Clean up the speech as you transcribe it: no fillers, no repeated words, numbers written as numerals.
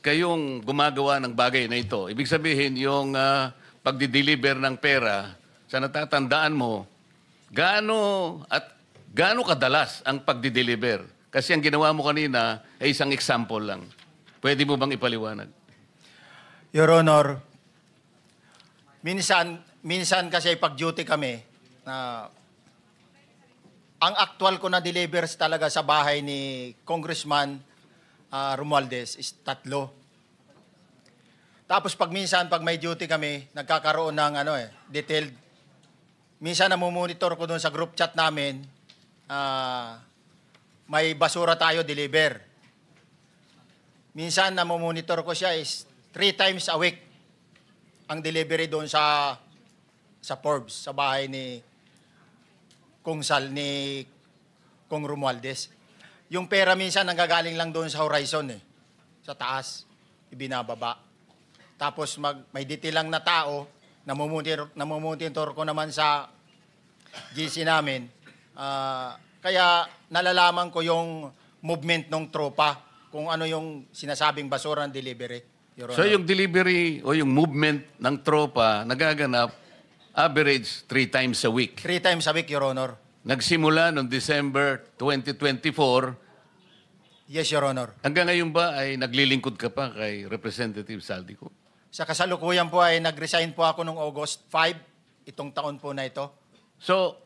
kayong gumagawa ng bagay na ito. Ibig sabihin, yung pagdi-deliver ng pera, sa natatandaan mo, gaano kadalas ang pagdi-deliver? Kasi ang ginawa mo kanina ay isang example lang. Pwede mo bang ipaliwanag? Your Honor, minsan kasi pag-duty kami, ang actual ko na delivers talaga sa bahay ni Congressman Romualdez is 3. Tapos pag may duty kami, nagkakaroon ng detailed. Minsan namumonitor ko doon sa group chat namin, may basura tayo deliver. Minsan namumonitor ko siya is 3 times a week ang delivery doon sa Forbes, sa bahay ni Kung Romualdez. Yung pera minsan nanggagaling lang doon sa horizon sa taas, ibinababa. Tapos may detail lang na tao, namumonitor ko naman sa GC namin. Kaya nalalaman ko yung movement ng tropa, kung ano yung sinasabing basura ng delivery. So yung delivery o yung movement ng tropa nagaganap average 3 times a week. 3 times a week, Your Honor. Nagsimula noong December 2024. Yes, Your Honor. Hanggang ngayon ba ay naglilingkod ka pa kay Representative Saldico? Sa kasalukuyan po ay nag-resign po ako noong August 5, itong taon po na ito. So,